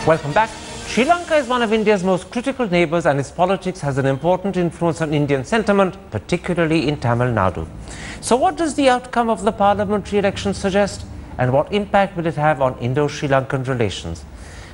Welcome back. Sri Lanka is one of India's most critical neighbours and its politics has an important influence on Indian sentiment, particularly in Tamil Nadu. So what does the outcome of the parliamentary election suggest? And what impact will it have on Indo-Sri Lankan relations?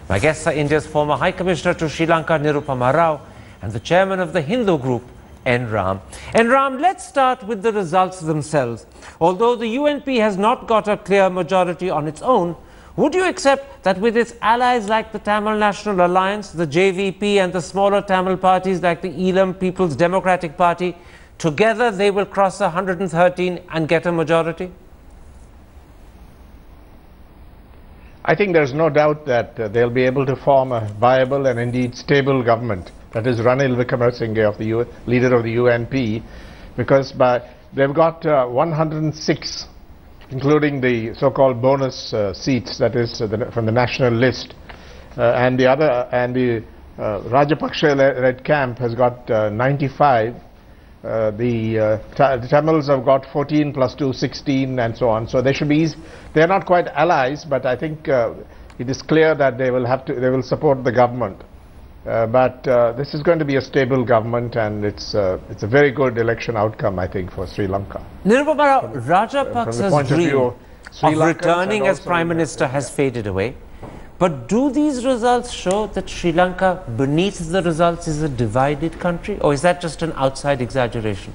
My guests are India's former High Commissioner to Sri Lanka, Nirupama Rao, and the chairman of the Hindu group, N. Ram. N. Ram, let's start with the results themselves. Although the UNP has not got a clear majority on its own, would you accept that with its allies like the Tamil National Alliance, the JVP and the smaller Tamil parties like the Elam People's Democratic Party, together they will cross 113 and get a majority? I think there's no doubt that they'll be able to form a viable and indeed stable government. That is Ranil Wickremesinghe, of the leader of the UNP, because they've got 106, including the so-called bonus seats, that is from the national list, and the Rajapaksa-led camp has got 95. The Tamils have got 14 plus 2, 16, and so on. So they should be easy. They are not quite allies, but I think it is clear that they will support the government. But this is going to be a stable government, and it's a very good election outcome, I think, for Sri Lanka. Nirupama Rao, Rajapaksa's dream of returning as Prime Minister has faded away. But do these results show that Sri Lanka, beneath the results, is a divided country? Or is that just an outside exaggeration?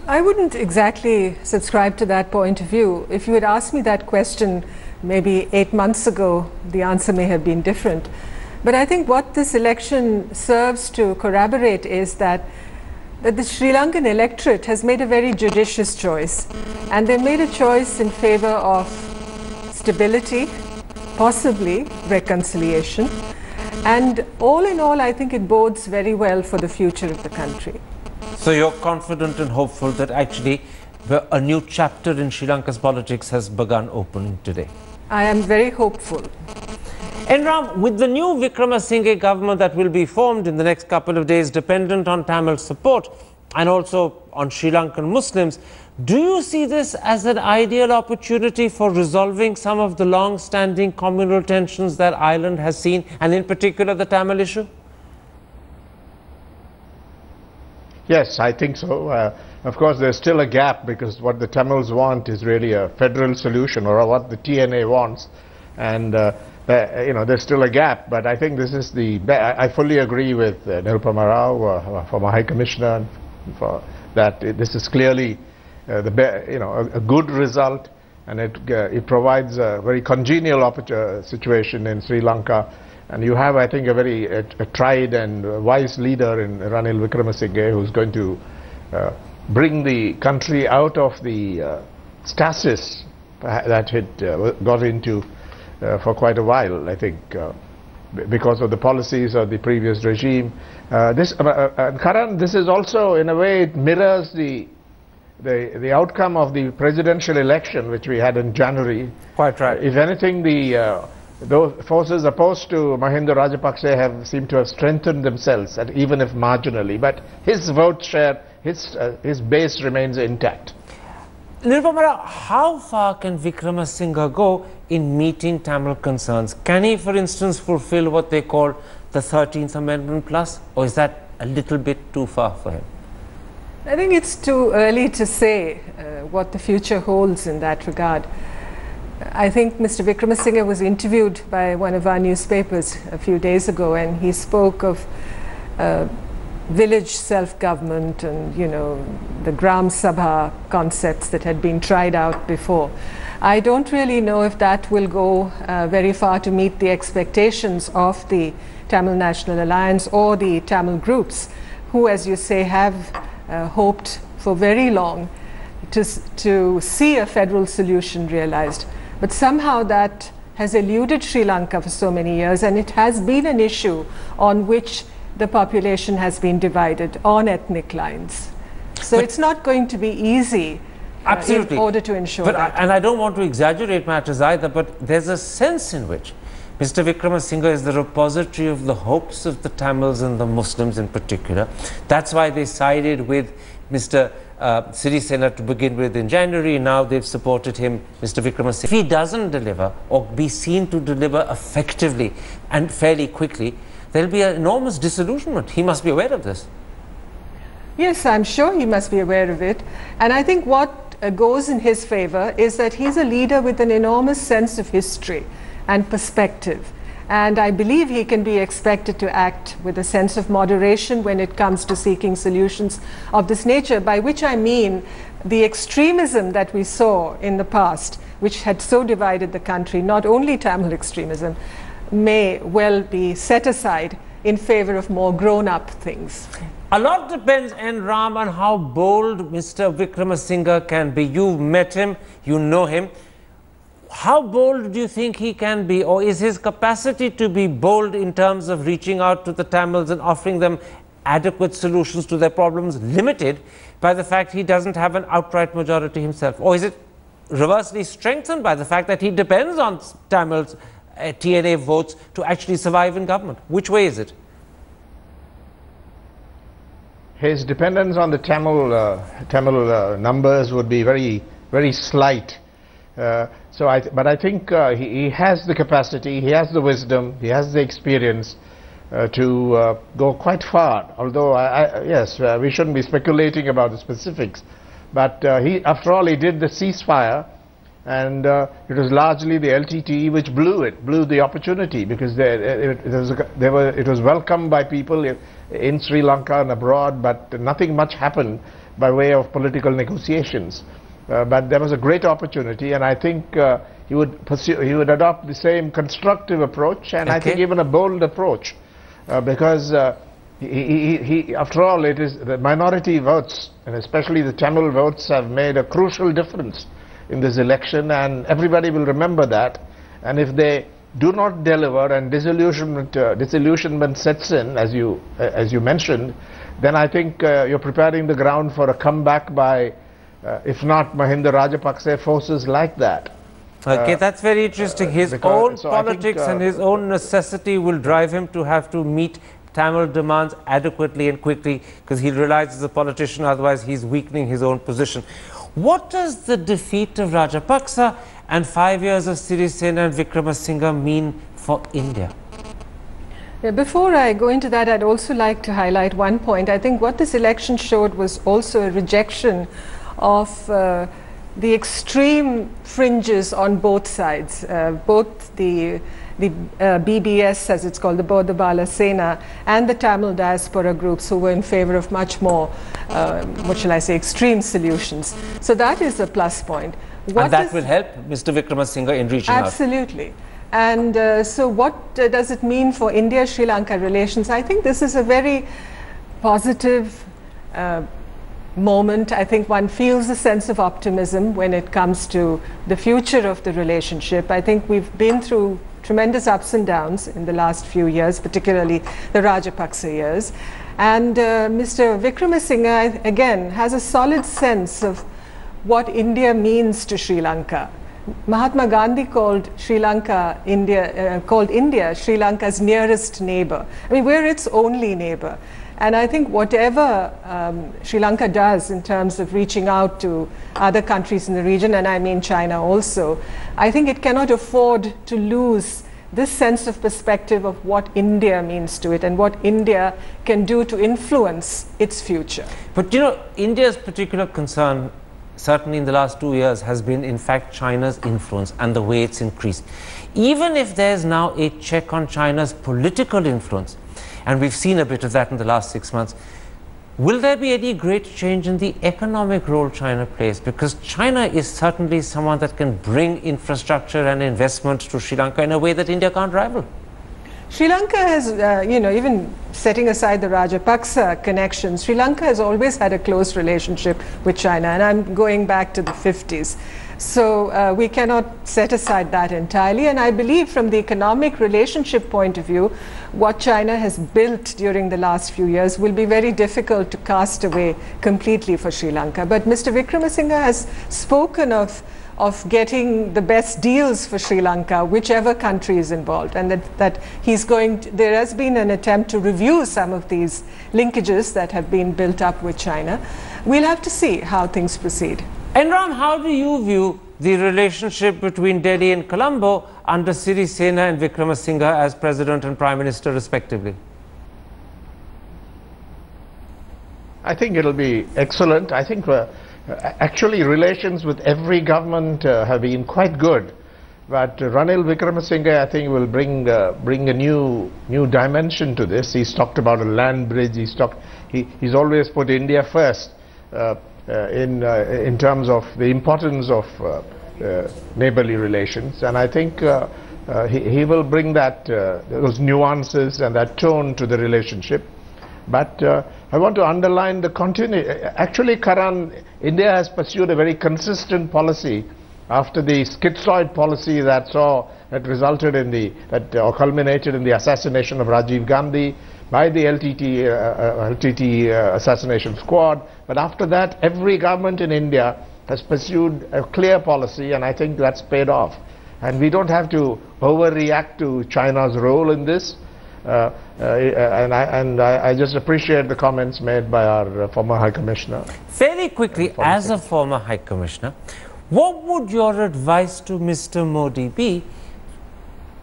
I wouldn't exactly subscribe to that point of view. If you had asked me that question maybe 8 months ago, the answer may have been different. But I think what this election serves to corroborate is that the Sri Lankan electorate has made a very judicious choice. And they made a choice in favor of stability, possibly reconciliation. And all in all, I think it bodes very well for the future of the country. So you're confident and hopeful that actually a new chapter in Sri Lanka's politics has begun opening today? I am very hopeful. And Ram, with the new Wickremesinghe government that will be formed in the next couple of days, dependent on Tamil support and also on Sri Lankan Muslims, do you see this as an ideal opportunity for resolving some of the long-standing communal tensions that island has seen, and in particular the Tamil issue? Yes, I think so. Of course, there's still a gap, because what the Tamils want is really a federal solution, or what the TNA wants, and there's still a gap. But I think this is I fully agree with Nirupama Rao, former High Commissioner, that this is clearly a good result, and it provides a very congenial situation in Sri Lanka. And you have, I think, a very tried and wise leader in Ranil Wickremesinghe, who's going to bring the country out of the stasis that it got into for quite a while, I think, because of the policies of the previous regime. Karan, this is also, in a way, it mirrors the outcome of the presidential election which we had in January. Quite right. If anything, those forces opposed to Mahinda Rajapaksa seem to have strengthened themselves, even if marginally. But his vote share, his base remains intact. Nirupama Rao, how far can Wickremesinghe go in meeting Tamil concerns? Can he, for instance, fulfill what they call the 13th Amendment Plus, or is that a little bit too far for him? I think it's too early to say what the future holds in that regard. I think Mr. Wickremesinghe was interviewed by one of our newspapers a few days ago, and he spoke of village self-government and, the Gram Sabha concepts that had been tried out before. I don't really know if that will go very far to meet the expectations of the Tamil National Alliance or the Tamil groups, who, as you say, have hoped for very long to see a federal solution realized. But somehow that has eluded Sri Lanka for so many years, and it has been an issue on which the population has been divided on ethnic lines. So it's not going to be easy in order to ensure that. And I don't want to exaggerate matters either, but there's a sense in which Mr. Wickremesinghe is the repository of the hopes of the Tamils and the Muslims in particular. That's why they sided with Mr. Sirisena to begin with in January. Now they've supported him, Mr. Wickremesinghe. If he doesn't deliver or be seen to deliver effectively and fairly quickly, there'll be an enormous disillusionment. He must be aware of this. Yes, I'm sure he must be aware of it. And I think what goes in his favor is that he's a leader with an enormous sense of history and perspective. And I believe he can be expected to act with a sense of moderation when it comes to seeking solutions of this nature, by which I mean the extremism that we saw in the past, which had so divided the country, not only Tamil extremism, may well be set aside in favor of more grown-up things. A lot depends, N. Ram, on how bold Mr. Wickremesinghe can be. You've met him, you know him. How bold do you think he can be, or is his capacity to be bold in terms of reaching out to the Tamils and offering them adequate solutions to their problems limited by the fact he doesn't have an outright majority himself? Or is it reversely strengthened by the fact that he depends on Tamils, TNA votes to actually survive in government? Which way is it? His dependence on the Tamil numbers would be very, very slight. But I think he has the capacity, he has the wisdom, he has the experience to go quite far. Although, yes, we shouldn't be speculating about the specifics. But after all, he did the ceasefire, and it was largely the LTTE which blew the opportunity, because it was welcomed by people in Sri Lanka and abroad, but nothing much happened by way of political negotiations. But there was a great opportunity, and I think he would adopt the same constructive approach, and I think even a bold approach, because after all, it is the minority votes, and especially the Tamil votes, have made a crucial difference in this election, and everybody will remember that. And if they do not deliver and disillusionment sets in, as you mentioned, then I think you're preparing the ground for a comeback by, if not Mahinda Rajapaksa, forces like that. Okay, that's very interesting. His own politics and his own necessity will drive him to have to meet Tamil demands adequately and quickly, because he realizes as a politician, otherwise he's weakening his own position. What does the defeat of Rajapaksa and 5 years of Sirisena and Wickremesinghe mean for India? Yeah, before I go into that, I'd also like to highlight one point. I think what this election showed was also a rejection of the extreme fringes on both sides, both the BBS, as it's called, the Bodha Bala Sena, and the Tamil diaspora groups, who were in favor of much more, what shall I say, extreme solutions. So that is a plus point. And that will help Mr. Wickremesinghe in reaching out. Absolutely. And so what does it mean for India-Sri Lanka relations? I think this is a very positive moment. I think one feels a sense of optimism when it comes to the future of the relationship. I think we've been through tremendous ups and downs in the last few years, particularly the Rajapaksa years. And Mr. Wickremesinghe, again, has a solid sense of what India means to Sri Lanka. Mahatma Gandhi called India Sri Lanka's nearest neighbor. I mean, we're its only neighbor. And I think whatever Sri Lanka does in terms of reaching out to other countries in the region, and I mean China also, I think it cannot afford to lose this sense of perspective of what India means to it and what India can do to influence its future. But you know, India's particular concern, certainly in the last 2 years, has been in fact China's influence and the way it's increased. Even if there's now a check on China's political influence, and we've seen a bit of that in the last 6 months, will there be any great change in the economic role China plays? Because China is certainly someone that can bring infrastructure and investment to Sri Lanka in a way that India can't rival. Sri Lanka has, even setting aside the Rajapaksa connections, Sri Lanka has always had a close relationship with China, and I'm going back to the 50s. So we cannot set aside that entirely. And I believe from the economic relationship point of view, what China has built during the last few years will be very difficult to cast away completely for Sri Lanka. But Mr. Wickremesinghe has spoken of getting the best deals for Sri Lanka, whichever country is involved, and that he's going to, there has been an attempt to review some of these linkages that have been built up with China. We'll have to see how things proceed. And Ram, how do you view the relationship between Delhi and Colombo under Sirisena and Wickremesinghe as President and Prime Minister respectively? I think it'll be excellent. I think actually relations with every government have been quite good. But Ranil Wickremesinghe, I think, will bring a new dimension to this. He's talked about a land bridge. He's always put India first in terms of the importance of neighborly relations, and I think he will bring that those nuances and that tone to the relationship. But I want to underline the continuity. Actually, Karan, India has pursued a very consistent policy after the schizoid policy that resulted in or culminated in the assassination of Rajiv Gandhi by the LTT assassination squad. But after that, every government in India has pursued a clear policy, and I think that's paid off. And we don't have to overreact to China's role in this. I just appreciate the comments made by our former High Commissioner. Fairly quickly, as a former High Commissioner, what would your advice to Mr. Modi be,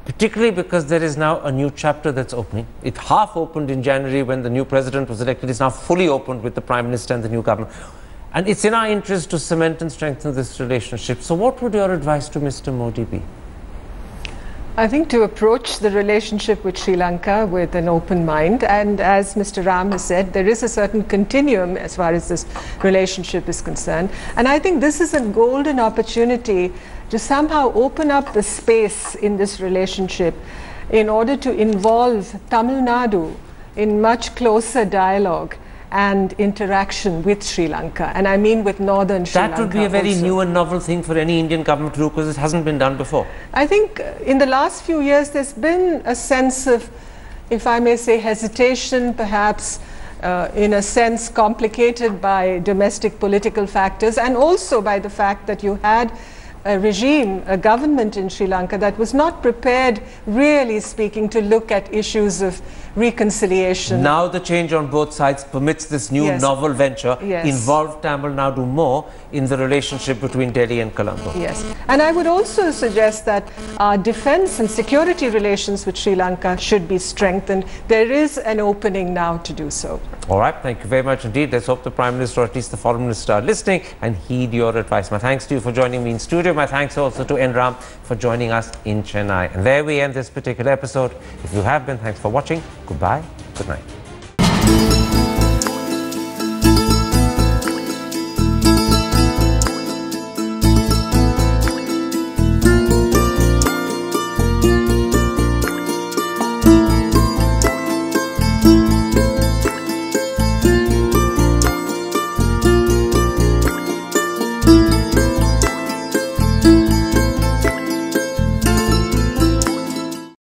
particularly because there is now a new chapter that's opening? It half opened in January when the new president was elected. It's now fully opened with the Prime Minister and the new government. And it's in our interest to cement and strengthen this relationship. So what would your advice to Mr. Modi be? I think to approach the relationship with Sri Lanka with an open mind, and as Mr. Ram has said, there is a certain continuum as far as this relationship is concerned. And I think this is a golden opportunity to somehow open up the space in this relationship in order to involve Tamil Nadu in much closer dialogue and interaction with Sri Lanka, and I mean with northern Sri Lanka. That would be a very also new and novel thing for any Indian government to do, because it hasn't been done before. I think in the last few years there's been a sense of, if I may say, hesitation, perhaps in a sense complicated by domestic political factors, and also by the fact that you had a regime, a government in Sri Lanka that was not prepared, really speaking, to look at issues of reconciliation. Now the change on both sides permits this new novel venture, involve Tamil Nadu more in the relationship between Delhi and Colombo. Yes, and I would also suggest that our defense and security relations with Sri Lanka should be strengthened. There is an opening now to do so. All right, thank you very much indeed. Let's hope the Prime Minister, or at least the Foreign Minister, are listening and heed your advice. My thanks to you for joining me in studio. My thanks also to N. Ram for joining us in Chennai. And there we end this particular episode. If you have been, thanks for watching. Goodbye. Good night.